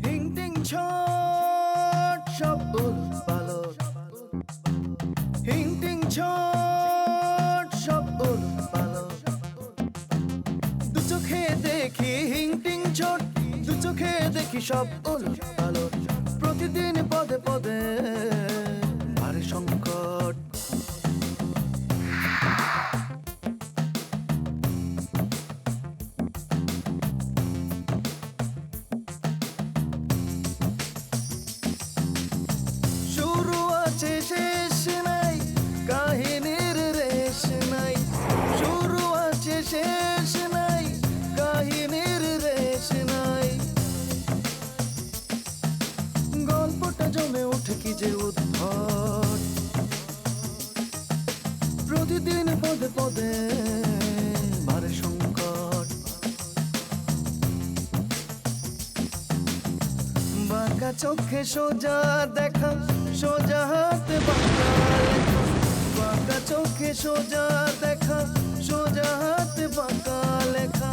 হিং টিং ছট সব উলটপালট, হিং টিং ছট সব উলটপালট। দু চোখে দেখি হিং টিং ছট, দু চোখে দেখি সব উলটপালট। প্রতিদিন পদে পদে ভারে সংকট। শুরু আছে শেষ নাই, কাহিনীর রেশ নাই। শুরু আছে শেষ নাই, কাহিনীর রেশ নাই। গল্পটা জমে ওঠে কি যে উদ্ভট। প্রতিদিন পদে পদে ভারে সংকট। বাঁকা চোখে সোজা দেখা, সোজা হাতে বাঁকা লেখা। বাঁকা চোখে সোজা দেখা, সোজা হাতে বাঁকা লেখা।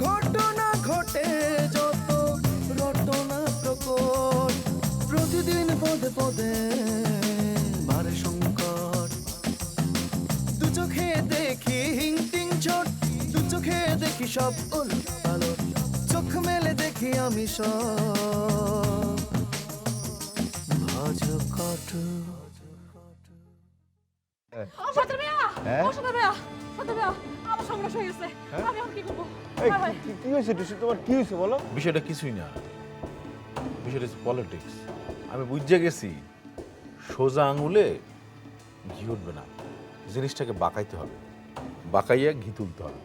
ঘটনা ঘটে যত রটনা প্রকট। প্রতিদিন পদে পদে ভারে সংকট। দু চোখে দেখি হিং টিং ছট, দু চোখে দেখি সব উলটপালট। চোখ মেলে দেখি আমি সব ভজকট। ফাতের মিয়া, ও ফাতের মিয়া, ফাতের মিয়া, আমার সর্বনাশ হয়ে গেছে। আমি এখন কি করবো? হায় হায়। কি হয়েছে টুসি, তোমার কি হয়েছে বলো? বিষয়টা কিছুই না, বিষয়টা পলিটিক্স। আমি বুঝে গেছি সোজা আঙুলে ঘি উঠবে না, জিনিসটাকে বাঁকাইতে হবে, বাঁকাইয়া ঘি তুলতে হবে।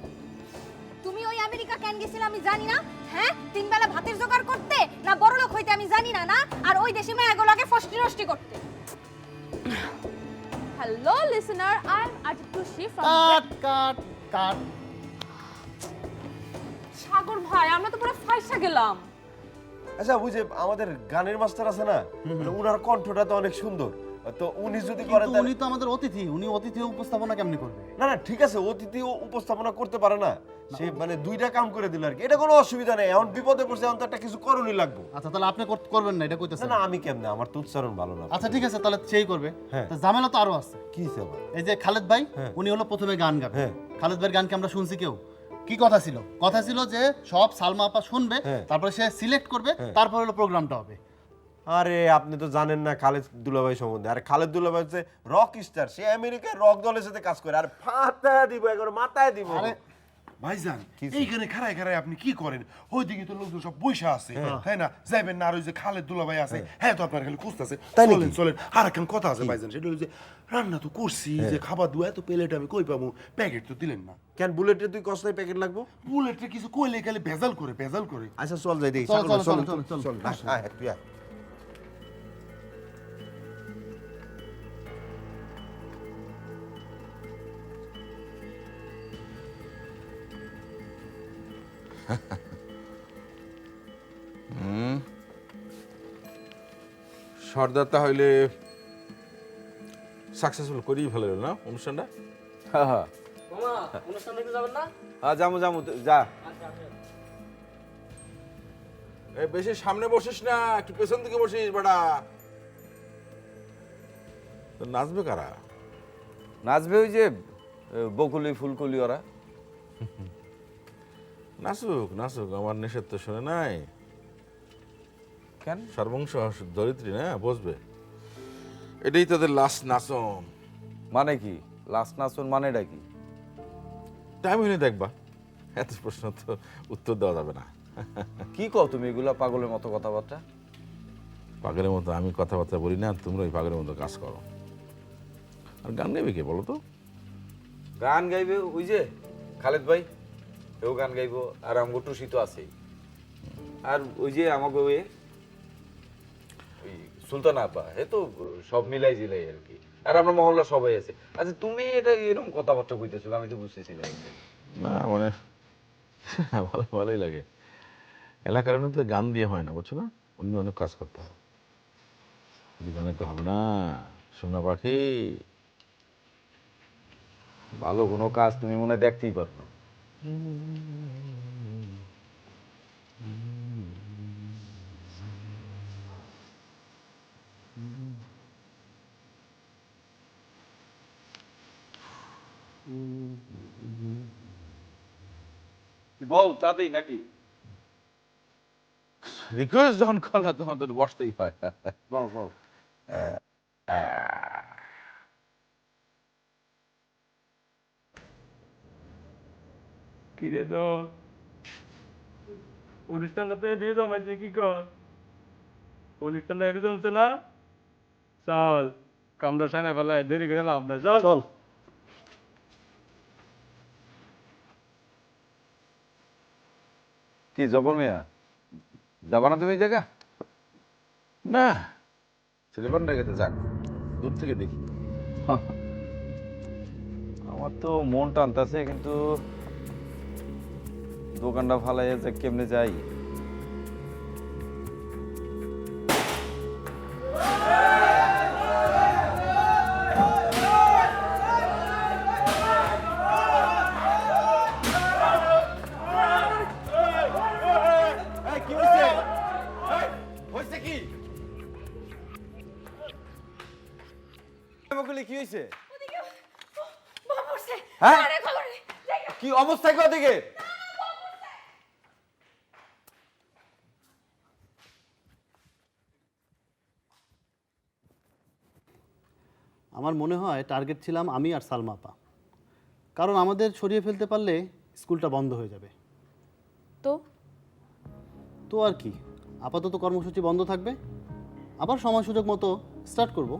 তুমি ওই আমেরিকা কেন গেছিলে আমি জানি না। হ্যাঁ, তিন বেলা ভাতের জোগাড় করতে না বড় লোক হইতে আমি জানি না। না আর ওই দেশে মেয়েগুলোকে ফষ্টি নষ্টি করতে। হ্যালো লিসেনার, আই এম আতিতুশি from cut cut cut. Sagar ভাই, আমরা তো পুরো ফাইসা গেলাম। আচ্ছা বুঝে আমাদের গানের মাস্টার আছে না, মানে উনার কণ্ঠটা তো অনেক সুন্দর, তো উনি যদি করেন কিন্তু উনি তো আমাদের অতিথি, উনি অতিথি উপস্থাপনা কেমনি করবে? না না ঠিক আছে, অতিথি উপস্থাপনা করতে পারে না, সে মানে দুইটা কাম করে দিল আর কি। এটা কোনো অসুবিধা নেই, এখন বিপদে পড়ছে, এখন তো একটা কিছু করণই লাগবে। আচ্ছা তাহলে আপনি করবেন না এটা না কইতেছেন? না আমি কেমনে, আমার তো উচ্চারণ ভালো না। আচ্ছা ঠিক আছে, তাহলে সেই করবে। হ্যাঁ। তো ঝামেলা তো আরো আছে। কি হইছে আবার? এই যে খালেদ ভাই, হ্যাঁ। উনি হলো প্রথমে গান গাবে। হ্যাঁ। খালেদ ভাইয়ের গান কি আমরা শুনছি কেউ? কি কথা ছিল? কথা ছিল যে সব সালমা আপা শুনবে, হ্যাঁ। তারপরে সে সিলেক্ট করবে, তারপর হলো প্রোগ্রামটা হবে। আরে আপনি তো জানেন না খালেদ দুলাভাই সম্বন্ধে। আরে খালেদ দুলাভাই হচ্ছে রক স্টার, সে আমেরিকায় রক দলের সাথে কাজ করে। আর ফাটায় দিব, একবার মাথায় দিব। আরে ভাইজান কি? এইখানে খাড়ায় খাড়ায় আপনি কি করেন? ওইদিকে তো লোকজন সব বৈশা আছে, তাই না? যাইবেন না? আর ওই যে খালেদ দুলাভাই আছে, হ্যাঁ তো আপনার খালি খুঁজতেছে। তাই নাকি? চলেন চলেন। আর একখান কথা আছে ভাইজান, সেটা হলো যে রান্না তো করছি, যে খাবার দুয়া এত প্লেট আমি কই পাবো? প্যাকেট তো দিলেন না। কেন বুলেটে তুই কষ্টায় প্যাকেট লাগবো? বুলেটে কিছু কইলে গেলে ভেজাল করে, ভেজাল করে। আচ্ছা চল যাই দেখি। চলো, চলো, চল চলো, চলো, চল চলো। আয় তুই আয়। সর্দার তাহলে সাকসেসফুল করেই ভালো হলো না অনুষ্ঠানটা? হ্যাঁ হ্যাঁ অনুষ্ঠান দেখতে যাবেন না? হ্যাঁ যাবো যাবো, যা। এই বেশি সামনে বসিস না, একটু পেছন দিকে বসিস বেটা। তো নাচবে কারা? নাচবে ওই যে বকুলি ফুলকলি ওরা। নাচুক নাচুক, আমার নেশার তো শোনে নাই। কেন? সর্বংশ দরিদ্রী না, বসবে। এটাই তাদের লাস্ট নাচন। মানে কি লাস্ট নাচন মানেটা কি? টাইম হলে দেখবা, এত প্রশ্ন তো উত্তর দেওয়া যাবে না। কি কও তুমি এগুলা পাগলের মতো কথাবার্তা? পাগলের মতো আমি কথাবার্তা বলি না, তোমরা ওই পাগলের মতো কাজ করো। আর গান গাইবে কে বলো তো? গান গাইবে ওই যে খালেদ ভাই, এও গান গাইবো, আর আমগো টুসি তো আছেই। আর ওই যে আমাকে ওই সুলতান আপা, এ তো সব মিলাই জিলাই আর কি। আর আমরা মহল্লা সবাই আছে। আচ্ছা তুমি এটা এরকম কথাবার্তা কইতেছো, আমি তো বুঝতেছি না। না মানে ভালো ভালোই লাগে। এলাকার মধ্যে গান দিয়ে হয় না, বুঝছো না? অন্য অনেক কাজ করতে হবে। গানে তো হবে না, সোনা পাখি। ভালো কোনো কাজ তুমি মনে হয় দেখতেই পারো না। বউ তাতেই নাকি রিকোয়েস্ট যখন করা তখন তো বসতেই হয়। বউ বউ কিরে তো অনুষ্ঠানটাতে দিয়ে জমাইছে কি কর অনুষ্ঠানটা এটা জমছে না চল কামড়া সাইনা ফেলায় দেরি করে লাভ নাই চল চল কি জবর মিয়া যাবা না তুমি এই জায়গা? না ছেলেবানটা গেছে, যাক দূর থেকে দেখি। আমার তো মন টানতেছে, কিন্তু দোকানটা ফালাইয়া যে কেমনে যাই। কি হয়েছে? বাবা পড়ছে হ্যাঁ? আরে খবর নেই কি অবস্থা কি ওদিকে? আমার মনে হয় টার্গেট ছিলাম আমি আর সালমা আপা, কারণ আমাদের সরিয়ে ফেলতে পারলে স্কুলটা বন্ধ হয়ে যাবে। তো তো আর কি, আপাতত কর্মসূচি বন্ধ থাকবে, আবার সময় সুযোগ মতো স্টার্ট করব।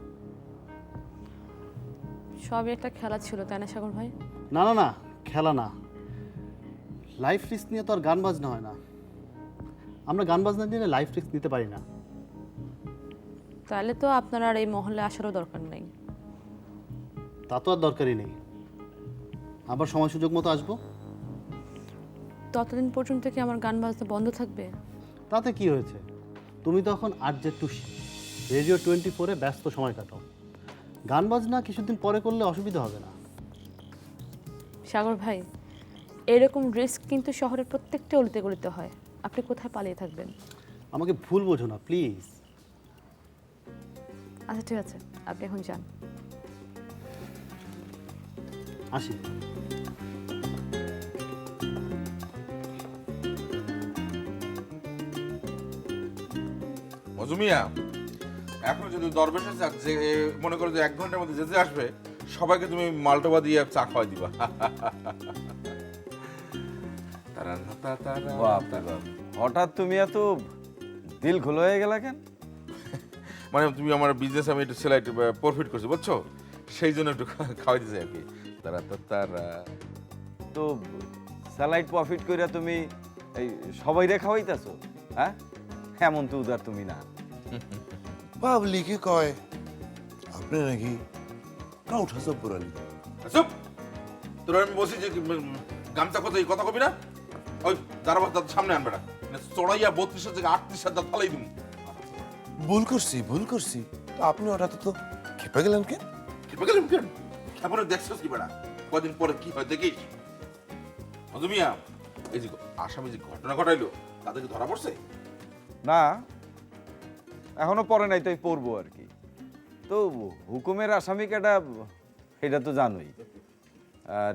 সবই একটা খেলা ছিল তাই না সাগর ভাই? না না না, খেলা না, লাইফ রিস্ক নিয়ে তো আর গান বাজনা হয় না। আমরা গান বাজনা নিয়ে লাইফ রিস্ক নিতে পারি না। তাহলে তো আপনার আর এই মহলে আসারও দরকার নেই। তা তো আর দরকারই নেই, আবার সময় সুযোগ মতো আসবো। ততদিন পর্যন্ত কি আমার গান বাজনা বন্ধ থাকবে? তাতে কি হয়েছে, তুমি তখন আরজে টুসি রেডিও 24-এ ব্যস্ত সময় কাটাও। গান বাজনা কিছুদিন পরে করলে অসুবিধা হবে না। সাগর ভাই, এরকম রিস্ক কিন্তু শহরের প্রত্যেকটা অলিতে গলিতে হয়। আপনি কোথায় পালিয়ে থাকবেন? আমাকে ভুল বোঝো না প্লিজ। আচ্ছা ঠিক আছে, আপনি এখন যান। আসি। মজুমিয়া, এখন যদি দরবেশ আছে যে মনে করো যে 1 ঘন্টার মধ্যে যেতে আসবে, সবাইকে তুমি মালটোবা দিয়ে চা খাওয়াই দিবা। বাপরে বাপ, হঠাৎ তুমি এত দিল খোলা হয়ে গেলা কেন? মানে তুমি আমার বিজনেস আমি একটু সেলাই প্রফিট করছি বুঝছো, সেই জন্য একটু খাওয়াই দিতে আর কি। তারা তো স্যালাইড প্রফিট কইরা তুমি এই সবাইরে খাওয়াইতাছো? হ্যাঁ, এমন তো উদার তুমি না। বাবলি কি কয় আপনি নাকি কাউঠা জব্বরালি? চুপ! তোর আমি বলছি যে গামছা কথা এই কথা কবি না, ওই দাঁড়াবার দাঁত সামনে আনবে না, চড়াইয়া 32-এর থেকে 38-এর দাঁত ফালাই দিন। ভুল করছি তো আপনি হঠাৎ তো খেপে গেলেন কেন? খেপে গেলাম কেন? খেপনে দেখছিস কি বেড়া, কদিন পরে কি হয় দেখিস। মধুমিয়া, এই যে আসামি যে ঘটনা ঘটাইলো তাদের কি ধরা পড়ছে? না, এখনো পরে নাই, তাই পড়বো আর কি। তো হুকুমের আসামি কেটা এটা তো জানোই, আর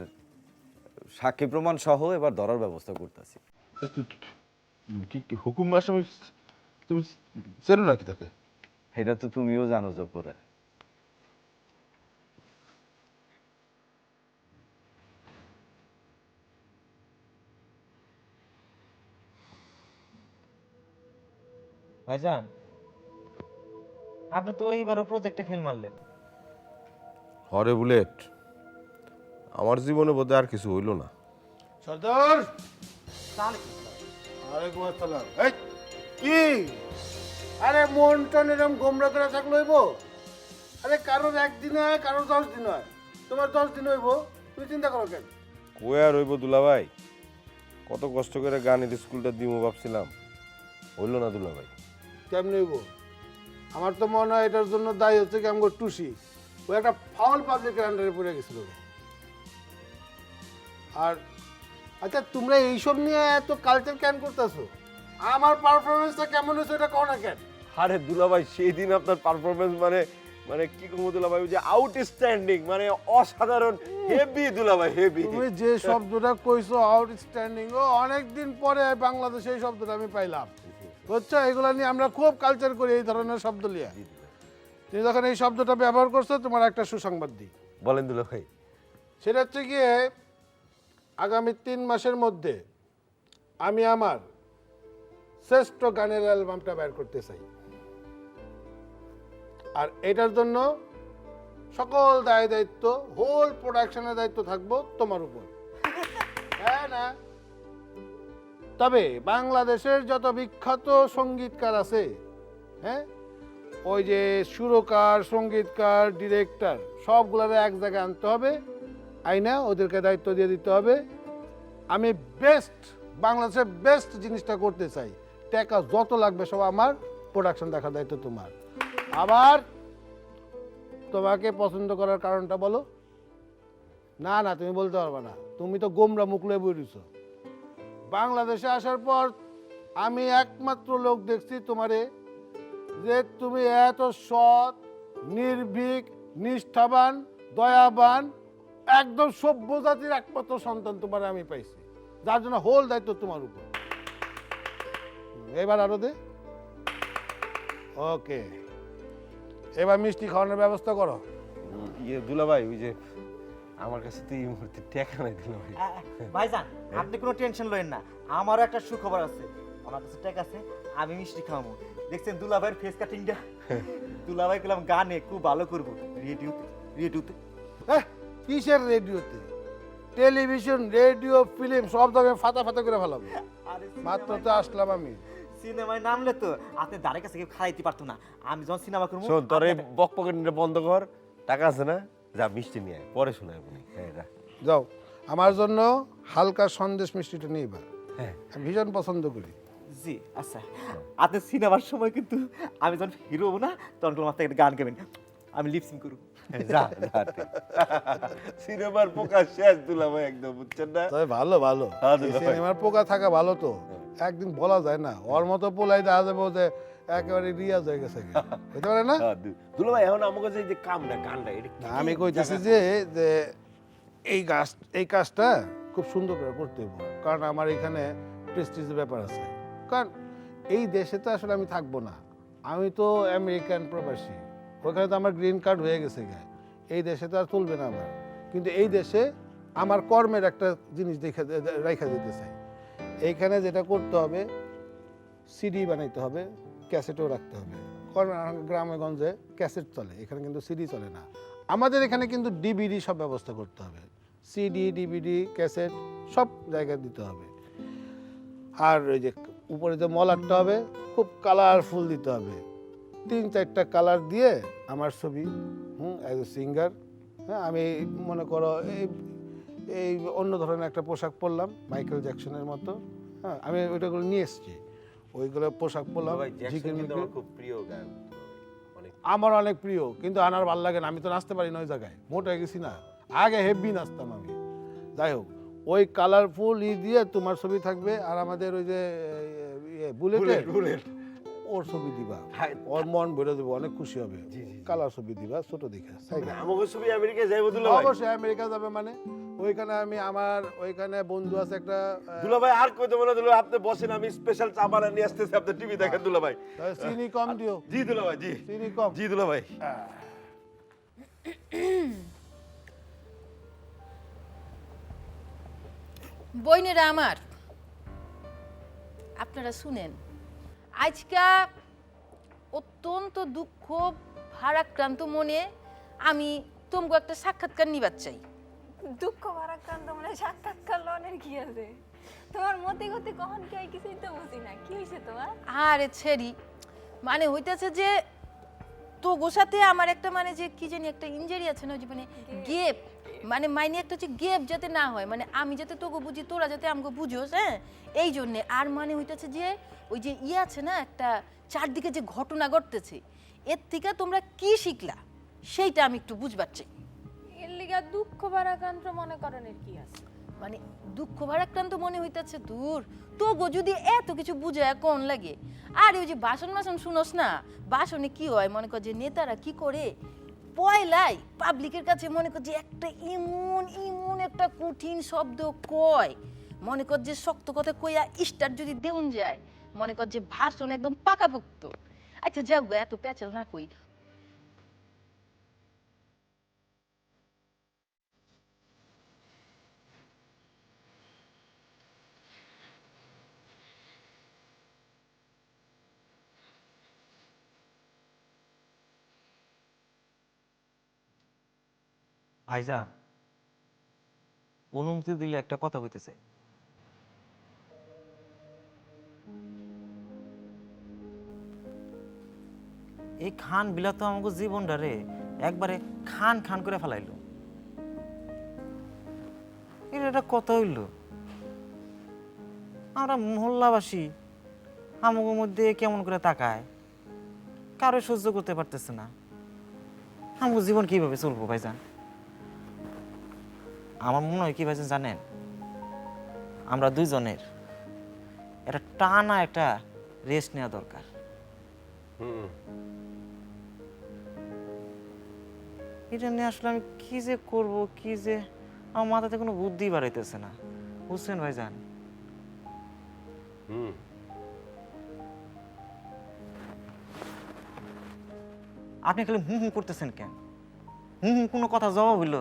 সাক্ষী প্রমাণ সহ এবার ধরার ব্যবস্থা করতেছি। কি হুকুম আসামি তুমি চেনো নাকি তাকে? এটা তো তুমিও জানো জব্বরে। ভাইজান, আপনি তো এইবারও প্রজেক্টে ফেল মারলেন। হরে বুলেট, আমার জীবনে বোধহয় আর কিছু হইল না। সর্দার, আলাইকুম আসসালাম। এই কি, আরে মন টন এরকম গোমরা করে থাকলে হইব? আরে কারোর একদিন হয়, কারোর 10 দিন হয়, তোমার 10 দিন হইব, তুমি চিন্তা করো কেন? কই আর হইব দুলাভাই, কত কষ্ট করে গানের স্কুলটা দিমু ভাবছিলাম, হইল না দুলাভাই। কেমনি হইব? আমার তো মনে হয় এটার জন্য দায়ী হচ্ছে কি আমগো টুসি। ও একটা ফাউল পাবলিকের আন্ডারে পড়ে গেছিল। আর আচ্ছা, তোমরা এইসব নিয়ে এত কালচার কেন করতেছো? আমার পারফরমেন্সটা কেমন হয়েছে এটা কও না কেন? আরে দুলাভাই, সেই দিন আপনার পারফরমেন্স মানে মানে কি কমু দুলাভাই, ওই যে আউটস্ট্যান্ডিং, মানে অসাধারণ, হেভি দুলাভাই, হেভি। তুমি যে শব্দটা কইছো আউটস্ট্যান্ডিং, ও অনেকদিন পরে বাংলাদেশে এই শব্দটা আমি পাইলাম, বুঝছো? এগুলা নিয়ে আমরা খুব কালচার করি এই ধরনের শব্দ নিয়ে। তুমি যখন এই শব্দটা ব্যবহার করছো, তোমার একটা সুসংবাদ দিই। বলেন দুলাভাই। সেটা হচ্ছে গিয়ে আগামী 3 মাসের মধ্যে আমি আমার শ্রেষ্ঠ গানের অ্যালবামটা বের করতে চাই, আর এটার জন্য সকল দায় দায়িত্ব, হোল প্রোডাকশনের দায়িত্ব থাকবো তোমার উপর। হ্যাঁ না? তবে বাংলাদেশের যত বিখ্যাত সঙ্গীতকার আছে, হ্যাঁ, ওই যে সুরকার, সঙ্গীতকার, ডিরেক্টর, সবগুলোর এক জায়গায় আনতে হবে, আইনা ওদেরকে দায়িত্ব দিয়ে দিতে হবে। আমি বেস্ট, বাংলাদেশের বেস্ট জিনিসটা করতে চাই। টাকা যত লাগবে সব আমার, প্রোডাকশন দেখার দায়িত্ব তোমার। আবার তোমাকে পছন্দ করার কারণটা বলো। না না, তুমি বলতে পারবে না, তুমি তো গোমরা মুখ লয়ে বইছো। বাংলাদেশে আসার পর আমি একমাত্র লোক দেখছি তোমারে, যে তুমি এত সৎ, নির্ভীক, নিষ্ঠাবান, দয়াবান, একদম সভ্য জাতির একমাত্র সন্তান তোমার আমি পাইছি, যার জন্য হোল দায়িত্ব তোমার উপর। এবার আরো দে। ওকে, এবার মিষ্টি খাওয়ানোর ব্যবস্থা করো। ইয়ে দুলাভাই, ওই যে আমার কাছে তো এই মুহূর্তে টাকা নাই দুলাভাই। ভাইজান আপনি কোনো টেনশন লইেন না, আমারও একটা সুখবর আছে। আমার কাছে টাকা আছে, আমি মিষ্টি খাওয়াবো। দেখছেন দুলাভাইয়ের ফেস কাটিংটা? দুলাভাই কইলাম গানে খুব ভালো করবো, রেডিওতে রেডিওতে। কিসের রেডিওতে? টেলিভিশন, রেডিও, ফিল্ম সব জায়গায় ফাতা ফাতা করে ফেলাবো। মাত্র তো আসলাম আমি। সিনেমায় নামলে তো আপনি দাঁড়ের কাছে কেউ খাইতে পারতো না। আমি যখন সিনেমা করবো, শোন, তোর এই বকপকেটটা বন্ধ কর, টাকা আছে না, যা মিষ্টি নিয়ে আয়, পরে শোনায় আপনি। হ্যাঁ যা। যাও, আমার জন্য হালকা সন্দেশ মিষ্টিটা নিয়ে এবার। হ্যাঁ, আমি ভীষণ পছন্দ করি। জি আচ্ছা। আপনি সিনেমার সময় কিন্তু আমি যখন হিরো হবো না, তখন আমার থেকে একটা গান গাবেন, আমি লিপসিং করবো। যা যা। সিনেমার পোকা শেষ দুলাভাই একদম, বুঝছেন না? তবে ভালো ভালো, হ্যাঁ, এই দুলাভাই। সিনেমার পোকা থাকা ভালো তো, একদিন বলা যায় না, ওর মতো পোলাই দেখা যাবে যে একেবারে রিয়াজ হয়ে গেছে, বুঝতে পারে না? হ্যাঁ, দুলাভাই এখন আমার কাছে এই যে কামটা, গানটা, এটা কি আমি কইতেছি যে এই কাজটা খুব সুন্দর করে করতে হবে, কারণ আমার এখানে প্রেস্টিজের ব্যাপার আছে। কারণ এই দেশে তো আসলে আমি থাকবো না, আমি তো আমেরিকান প্রবাসী, ওখানে তো আমার গ্রিন কার্ড হয়ে গেছে গে, এই দেশে তো আর চলবে না আমার। কিন্তু এই দেশে আমার কর্মের একটা জিনিস রেখা দিতে চাই। এইখানে যেটা করতে হবে, সিডি বানাইতে হবে, ক্যাসেটও রাখতে হবে। কারণ গ্রামে গঞ্জে ক্যাসেট চলে, এখানে কিন্তু সিডি চলে না। আমাদের এখানে কিন্তু ডিভিডি সব ব্যবস্থা করতে হবে, সিডি, ডিভিডি, ক্যাসেট সব জায়গায় দিতে হবে। আর ওই যে উপরে যে মলারটা হবে খুব কালারফুল দিতে হবে, 3-4টা কালার দিয়ে আমার ছবি, অ্যাজ এ সিঙ্গার। হ্যাঁ, আমি মনে করো এই অন্য ধরনের একটা পোশাক পরলাম, মাইকেল জ্যাকসনের মতো। হ্যাঁ, আমি ওইটাগুলো নিয়ে এসেছি, ওইগুলো পোশাক পরলাম। ভাই, জ্যাকসন কিন্তু আমার খুব প্রিয় গান, অনেক। আমার অনেক প্রিয়, কিন্তু আনার ভাল লাগে না, আমি তো নাচতে পারি না ওই জায়গায়, মোটা হয়ে গেছি না, আগে হেভি নাচতাম আমি। যাই হোক, ওই কালারফুল দিয়ে তোমার ছবি থাকবে, আর আমাদের ওই যে বুলেট, ওর ছবি দিবা, ওর মন ভরে দেবো, অনেক খুশি হবে। কালার ছবি দিবা, ছোট দেখে। আমাকে ছবি আমেরিকা যাইবো দুলাভাই? অবশ্যই আমেরিকা যাবে, মানে ওইখানে আমি আমার ওইখানে বন্ধু আছে একটা। দুলাভাই আর কই দেবো না দুলাভাই, আপনি বসেন, আমি স্পেশাল চা বানা নিয়ে আসতেছি, আপনি টিভি দেখেন দুলাভাই। চিনি কম দিও। জি দুলাভাই, জি চিনি কম। জি দুলাভাই। বইনেরা আমার, আপনারা শুনেন, আজকা অত্যন্ত দুঃখ ভারাক্রান্ত মনে আমি তোমাকে একটা সাক্ষাৎকার নিবার চাই। দুঃখ ভারাক্রান্ত মানে সাক্ষাৎকার লনের কি আছে? তোমার মতে গতি কখন কি হয় কিছুই তো বুঝি না, কি হইছে তোমার? আরে ছেড়ি, মানে হইতেছে যে তো গোসাতে আমার একটা মানে যে কি জানি একটা ইনজারি আছে না, মানে গেপ, মানে মাইনে একটা হচ্ছে গেপ যাতে না হয়, মানে আমি যাতে তোকে বুঝি, তোরা যাতে আমাকে বুঝোস। হ্যাঁ, এই জন্যে। আর মানে হইতেছে যে ওই যে আছে না, একটা চারদিকে যে ঘটনা ঘটতেছে, এর থেকে তোমরা কি শিখলা সেইটা আমি একটু বুঝবার চাই। এর লিগা দুঃখ ভারাক্রান্ত মনে করণের কি আছে? মানে দুঃখ ভারাক্রান্ত মনে হইতেছে দূর, তোগো যদি এত কিছু বুঝে কোন লাগে। আর ওই যে বাসন শুনোস না, বাসনে কি হয়, মনে কর যে নেতারা কি করে, পয়লাই পাবলিকের কাছে মনে কর যে একটা ইমন ইমন একটা কঠিন শব্দ কয়, মনে কর যে শক্ত কথা কইয়া স্টার যদি দেউন যায়, মনে কর যে ভাষণ একদম পাকাপোক্ত। আচ্ছা যাও গো, এত প্যাচাল না কই। ভাইজান, অনুমতি দিলে একটা কথা হইতেছে। এই খান বিলা তো আমাকে জীবনটা রে একবারে খান খান করে ফেলাইলো। এটা একটা কথা হইল, আমরা মহল্লাবাসী আমাকে মধ্যে কেমন করে তাকায়, কারো সহ্য করতে পারতেছে না। আমাকে জীবন কিভাবে চলবো ভাইজান? আমার মনে হয় কি ভাইজান জানেন, আমরা দুইজনের একটা টানা একটা রেস্ট নেওয়া দরকার। এটা নিয়ে আসলে আমি কি যে করব, কি যে আমার মাথাতে কোনো বুদ্ধি বাড়াইতেছে না, বুঝছেন ভাইজান? আপনি খালি হুম হুম করতেছেন কেন? হুম হুম কোনো কথা জবাব হইল?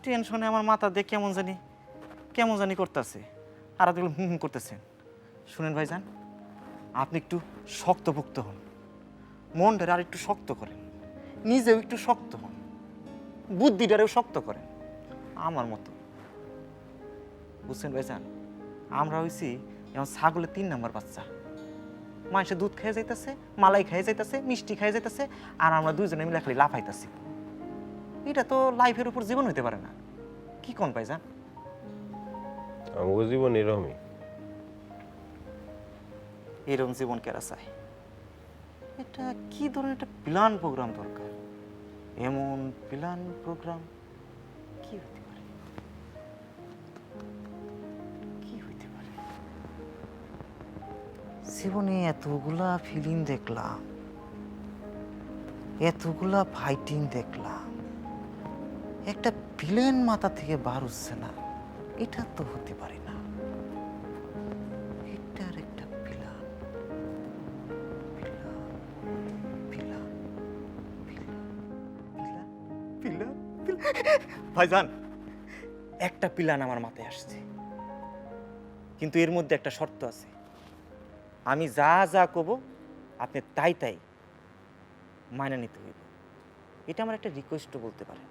টেনশনে আমার মাথা দিয়ে কেমন জানি করতেছে, আর আপনি হুম হুম করতেছেন। শুনেন ভাইজান, আপনি একটু শক্তপোক্ত হন, মনটারে আর একটু শক্ত করেন, নিজেও একটু শক্ত হন, বুদ্ধিটারেও শক্ত করেন আমার মতো, বুঝছেন ভাইজান? আমরা হইছি যেমন ছাগলের 3 নম্বর বাচ্চা। মানুষে দুধ খেয়ে যাইতেছে, মালাই খেয়ে যাইতেছে, মিষ্টি খেয়ে যাইতেছে, আর আমরা দুইজনে মিলে খালি লাফাইতেছি। এটা তো লাইফের উপর জীবন হইতে পারে না, কি কোন ভাইজান? আমার জীবন এরকমই। এরকম জীবন কেরা চায়? এটা কি ধরনের একটা প্ল্যান প্রোগ্রাম দরকার? এমন প্ল্যান প্রোগ্রাম কি হইতে পারে? কি হইতে পারে? জীবনে এতগুলা ফিল্ম দেখলাম, এতগুলা ফাইটিং দেখলাম, একটা ভিলেন মাথা থেকে বার হচ্ছে না। এটা তো হতে পারে না। এটার একটা প্ল্যান, ভাইজান একটা প্ল্যান আমার মাথায় আসছে, কিন্তু এর মধ্যে একটা শর্ত আছে। আমি যা যা কব আপনি তাই তাই মাইনা নিতে হইব। এটা আমার একটা রিকোয়েস্টও বলতে পারেন।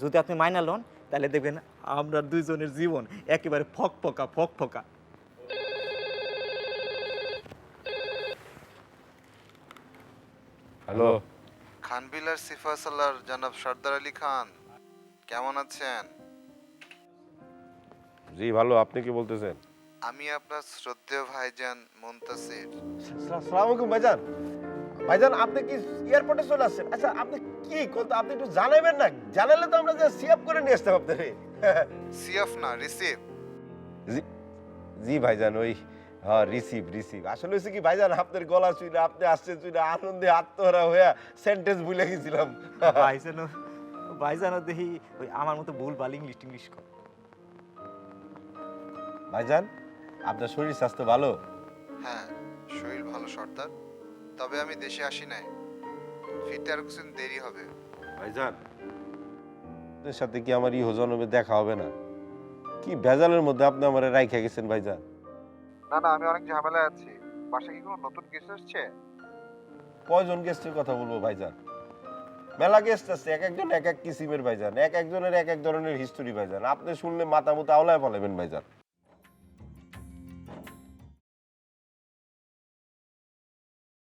যদি আপনি মাইনা লন তাহলে দেখবেন আমরা দুইজনের জীবন একেবারে ফকফকা ফকফকা। হ্যালো, খানবিলার সিফাসালার জনাব সর্দার আলী খান, কেমন আছেন? জি ভালো। আপনি কি বলতেছেন? আমি আপনার শ্রদ্ধেয় ভাইজান মুনতাসির। আসসালামু আলাইকুম ভাইজান। ভাইজান আপনি কি এয়ারপোর্টে চলে আসছেন? আচ্ছা আপনি কি কথা আপনি একটু জানাবেন না? জানালে তো আমরা যে সিএফ করে নিয়ে আসতাম আপনারে। সিএফ না, রিসিভ। জি জি ভাইজান, ওই হ্যাঁ রিসিভ। আসলে হয়েছে কি ভাইজান, আপনার গলা শুনে আপনি আসছেন শুনে আনন্দে আত্মহারা হয়ে সেন্টেন্স ভুলে গেছিলাম। ভাইজানও দেখি ওই আমার মতো ভুল ভাল ইংলিশ কর। ভাইজান আপনার শরীর স্বাস্থ্য ভালো? হ্যাঁ, শরীর ভালো সর্দার, তবে আমি দেশে আসি নাই, ফিরতে আর কিছুদিন দেরি হবে। ভাইজান আপনার সাথে কি আমার জনমে দেখা হবে না? কি ভেজালের মধ্যে আপনি আমারে রাইখা গেছেন ভাইজান। না, আমি অনেক ঝামেলায় আছি। বাসায় কি কোনো নতুন গেস্ট আসছে? কয়জন গেস্টের কথা বলবো ভাইজান? মেলা গেস্ট আছে, এক একজন এক এক কিসিমের ভাইজান, এক একজনের এক এক ধরনের হিস্টোরি ভাইজান। আপনি শুনলে মাথা মুতা আওলায় ফেলাবেন ভাইজান।